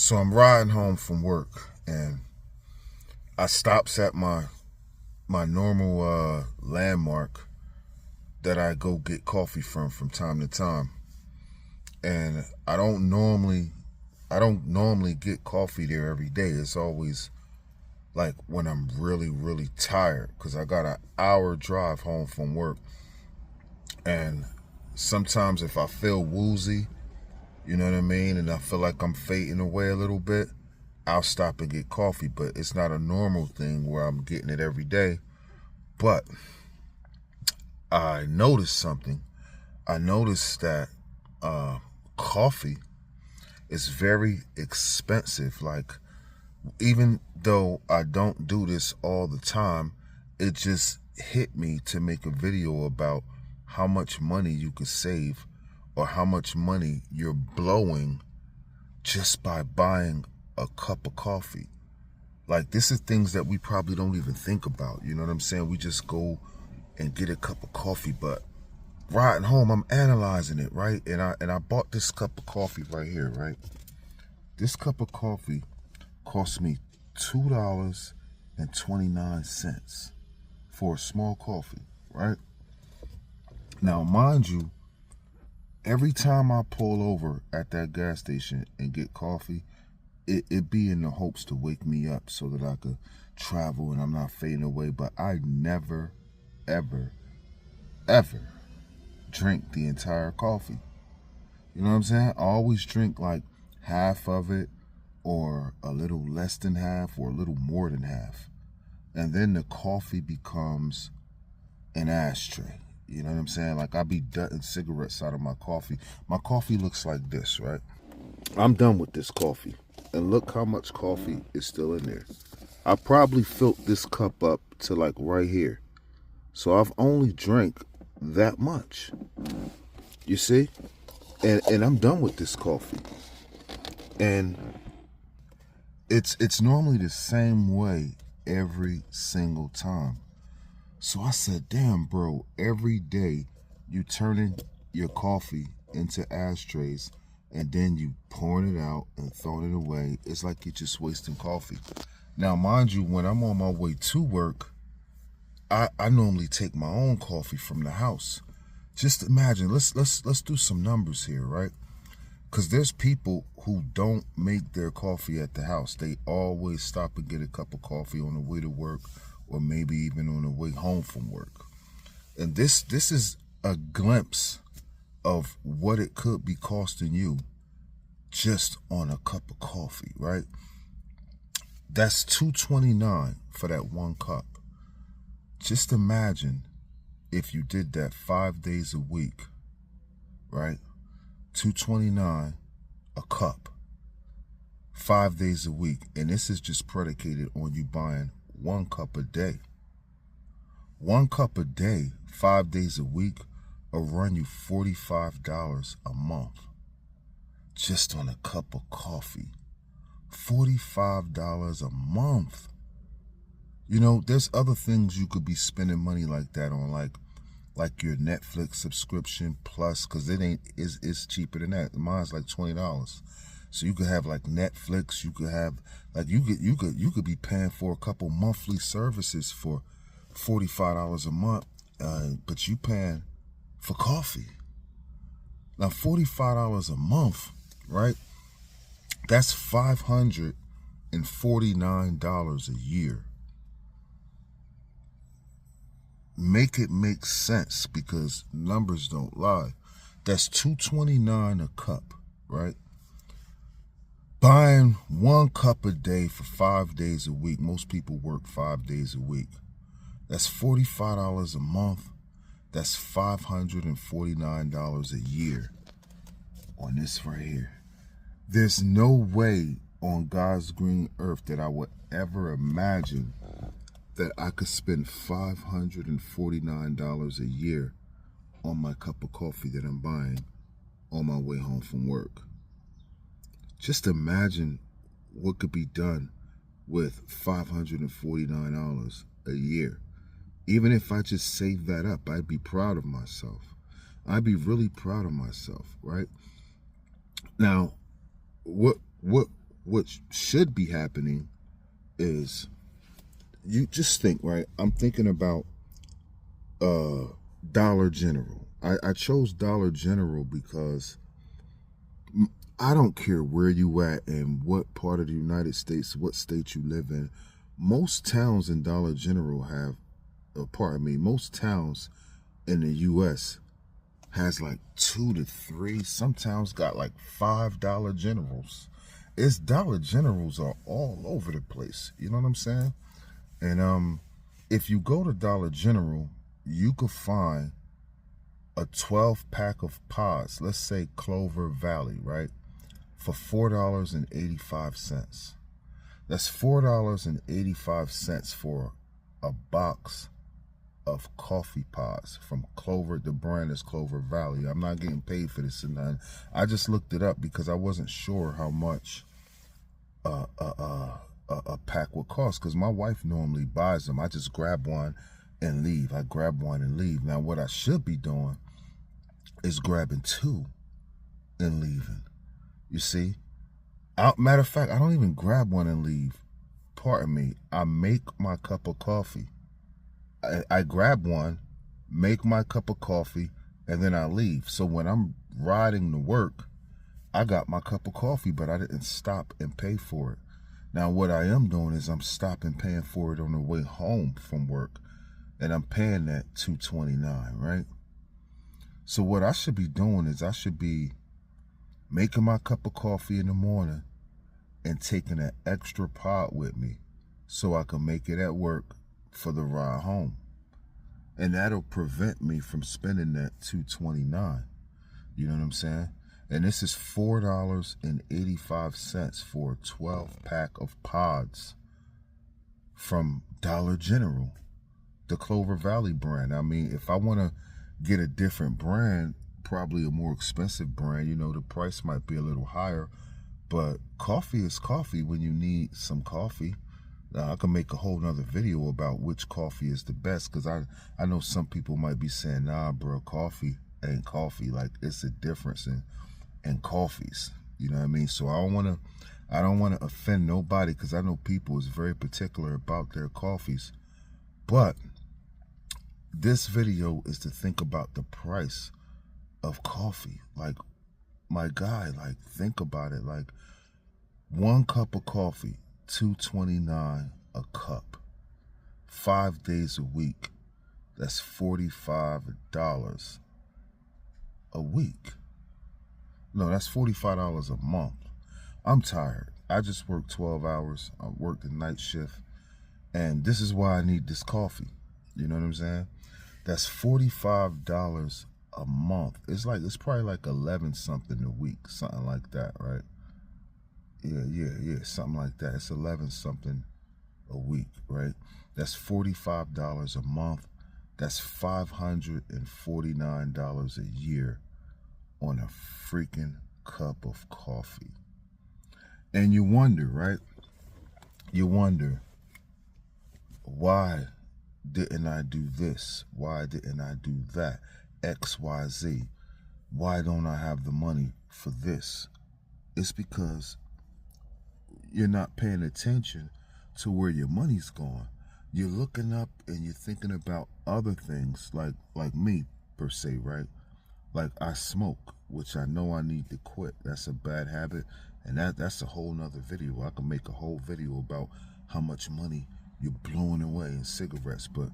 So I'm riding home from work, and I stops at my normal landmark that I go get coffee from time to time. And I don't normally get coffee there every day. It's always like when I'm really tired, because I got an hour drive home from work. And sometimes if I feel woozy, you know what I mean, and I feel like I'm fading away a little bit, I'll stop and get coffee. But it's not a normal thing where I'm getting it every day. But I noticed something. I noticed that coffee is very expensive. Like, even though I don't do this all the time, it just hit me to make a video about how much money you could save, or how much money you're blowing just by buying a cup of coffee. Like, this is things that we probably don't even think about. You know what I'm saying? We just go and get a cup of coffee. But riding home, I'm analyzing it, right? And I bought this cup of coffee right here, right? This cup of coffee cost me $2.29 for a small coffee, right? Now, mind you, every time I pull over at that gas station and get coffee, it be in the hopes to wake me up so that I could travel and I'm not fading away. But I never, ever drink the entire coffee. You know what I'm saying? I always drink like half of it, or a little less than half, or a little more than half. And then the coffee becomes an ashtray. You know what I'm saying? Like, I be dutting cigarettes out of my coffee. My coffee looks like this, right? I'm done with this coffee. And look how much coffee is still in there. I probably filled this cup up to like right here. So I've only drank that much. You see? And I'm done with this coffee. And it's normally the same way every single time. So I said, damn, bro, every day you turning your coffee into ashtrays, and then you pouring it out and throwing it away. It's like you're just wasting coffee. Now, mind you, when I'm on my way to work, I normally take my own coffee from the house. Just imagine, let's do some numbers here, right? Because there's people who don't make their coffee at the house. They always stop and get a cup of coffee on the way to work, or maybe even on the way home from work. And this is a glimpse of what it could be costing you just on a cup of coffee, right? That's $2.29 for that one cup. Just imagine if you did that 5 days a week, right? $2.29 a cup, 5 days a week. And this is just predicated on you buying one cup a day. One cup a day, 5 days a week, will run you $45 a month just on a cup of coffee. $45 a month. You know, there's other things you could be spending money like that on, like your Netflix subscription plus, because it's cheaper than that. Mine's like $20. So you could have like Netflix, you could have like you could be paying for a couple monthly services for $45 a month, but you paying for coffee. Now, $45 a month, right? That's $549 a year. Make it make sense, because numbers don't lie. That's $2.29 a cup, right? Buying one cup a day for 5 days a week. Most people work 5 days a week. That's $45 a month. That's $549 a year on this right here. There's no way on God's green earth that I would ever imagine that I could spend $549 a year on my cup of coffee that I'm buying on my way home from work. Just imagine what could be done with $549 a year. Even if I just save that up, I'd be proud of myself. I'd be really proud of myself, right? Now, what what should be happening is, you just think, right? I'm thinking about Dollar General. I chose Dollar General because I don't care where you at and what part of the United States, what state you live in. Most towns in Dollar General have, most towns in the U.S. has like 2 to 3. Some towns got like $5 Generals. It's Dollar Generals are all over the place. You know what I'm saying? And if you go to Dollar General, you could find a 12-pack of pods, let's say Clover Valley, right, for $4.85. That's $4.85 for a box of coffee pods from Clover. The brand is Clover Valley. I'm not getting paid for this and nothing. I just looked it up because I wasn't sure how much a pack would cost, because my wife normally buys them. I just grab one and leave. I grab one and leave. Now, what I should be doing is grabbing 2 and leaving. You see? Matter of fact, I don't even grab one and leave. Pardon me. I make my cup of coffee. I grab one, make my cup of coffee, and then I leave. So when I'm riding to work, I got my cup of coffee, but I didn't stop and pay for it. Now, what I am doing is I'm stopping paying for it on the way home from work, and I'm paying that $2.29, right? So what I should be doing is I should be making my cup of coffee in the morning and taking an extra pod with me so I can make it at work for the ride home. And that'll prevent me from spending that $2.29. You know what I'm saying? And this is $4.85 for a 12-pack of pods from Dollar General, the Clover Valley brand. I mean, if I want to get a different brand, probably a more expensive brand, you know, the price might be a little higher, but coffee is coffee when you need some coffee. Now, I can make a whole nother video about which coffee is the best, because I know some people might be saying, nah, bro, coffee ain't coffee. Like, it's a difference in coffees. You know what I mean? So I don't want to offend nobody, because I know people is very particular about their coffees. But this video is to think about the price of coffee. Like, my guy, like, think about it. Like, 1 cup of coffee, $2.29 a cup, 5 days a week. That's $45 a week. No, that's $45 a month. I'm tired. I just worked 12 hours. I worked the night shift, and this is why I need this coffee. You know what I'm saying? That's $45 a month. It's probably like 11 something a week, something like that, right? Yeah, something like that. It's 11 something a week, right? That's $45 a month. That's $549 a year on a freaking cup of coffee. And you wonder, right? You wonder, why didn't I do this? Why didn't I do that? X, Y, Z. Why don't I have the money for this? It's because you're not paying attention to where your money's going. You're looking up and you're thinking about other things, like me, per se, right? Like, I smoke, which I know I need to quit. That's a bad habit, and that's a whole nother video. I can make a whole video about how much money you're blowing away in cigarettes, but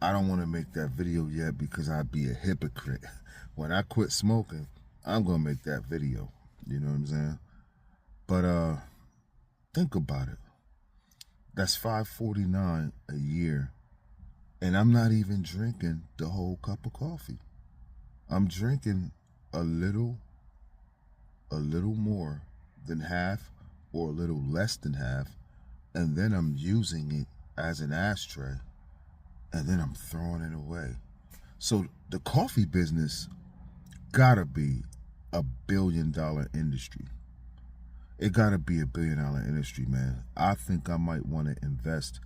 I don't want to make that video yet because I'd be a hypocrite. When I quit smoking, I'm going to make that video. You know what I'm saying? But think about it. That's $549 a year, and I'm not even drinking the whole cup of coffee. I'm drinking a little more than half, or a little less than half, and then I'm using it as an ashtray, and then I'm throwing it away. So the coffee business gotta be a billion-dollar industry. It gotta be a billion-dollar industry, man. I think I might want to invest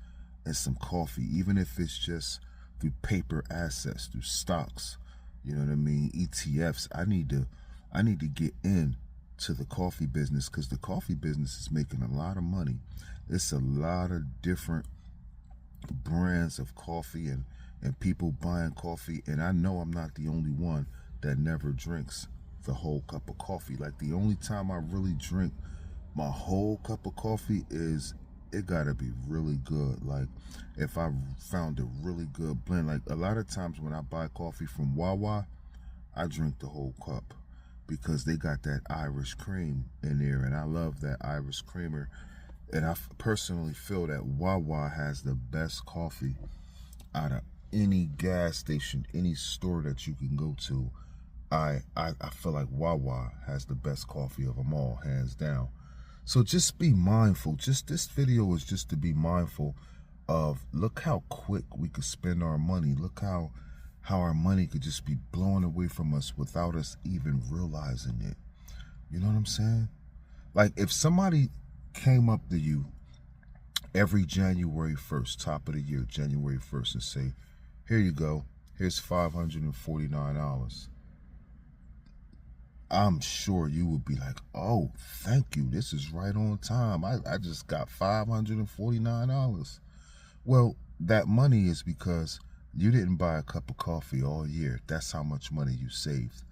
in some coffee, even if it's just through paper assets, through stocks. You know what I mean? ETFs. I need to get in to the coffee business, because the coffee business is making a lot of money. It's a lot of different brands of coffee and people buying coffee. And I know I'm not the only one that never drinks the whole cup of coffee. Like, the only time I really drink my whole cup of coffee is it gotta be really good. Like, if I found a really good blend, like a lot of times when I buy coffee from Wawa, I drink the whole cup because they got that Irish cream in there, and I love that Irish creamer. And I personally feel that Wawa has the best coffee out of any gas station, any store that you can go to. I feel like Wawa has the best coffee of them all, hands down. So just be mindful. Just this video is just to be mindful of, look how quick we could spend our money. Look how our money could just be blown away from us without us even realizing it. You know what I'm saying? Like, if somebody came up to you every January 1st, top of the year, January 1st, and say, here you go, here's $549. I'm sure you would be like, oh, thank you. This is right on time. I just got $549. Well, that money is because you didn't buy a cup of coffee all year. That's how much money you saved.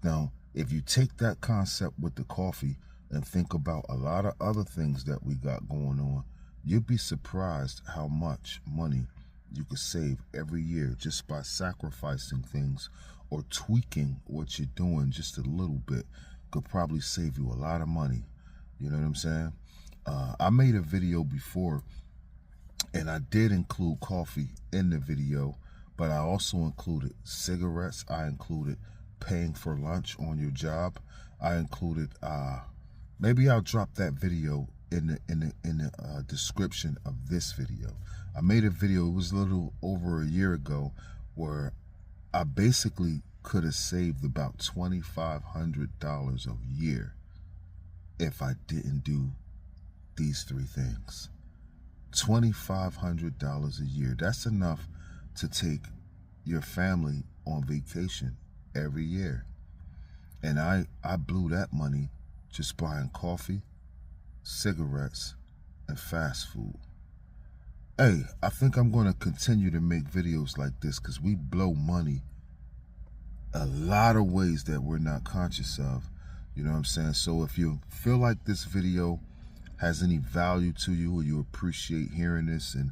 Now, if you take that concept with the coffee and think about a lot of other things that we got going on, you'd be surprised how much money you could save every year just by sacrificing things or tweaking what you're doing just a little bit. Could probably save you a lot of money. You know what I'm saying? I made a video before, and I did include coffee in the video, but I also included cigarettes. I included paying for lunch on your job. I included, maybe I'll drop that video in the description of this video. I made a video, it was a little over a year ago, where I basically could have saved about $2,500 a year if I didn't do these three things. $2,500 a year. That's enough to take your family on vacation every year. And I blew that money just buying coffee, cigarettes, and fast food. Hey, I think I'm going to continue to make videos like this because we blow money a lot of ways that we're not conscious of. You know what I'm saying? So if you feel like this video has any value to you, or you appreciate hearing this and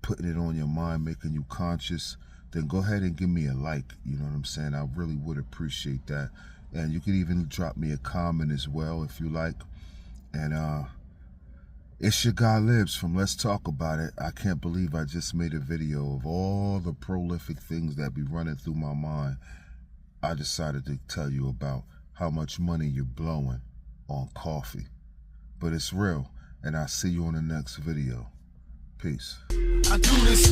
putting it on your mind, making you conscious, then go ahead and give me a like. You know what I'm saying? I really would appreciate that. And you could even drop me a comment as well if you like. And it's your guy Libs from Let's Talk About It. I can't believe I just made a video of all the prolific things that be running through my mind. I decided to tell you about how much money you're blowing on coffee. But it's real, and I'll see you on the next video. Peace. I do this.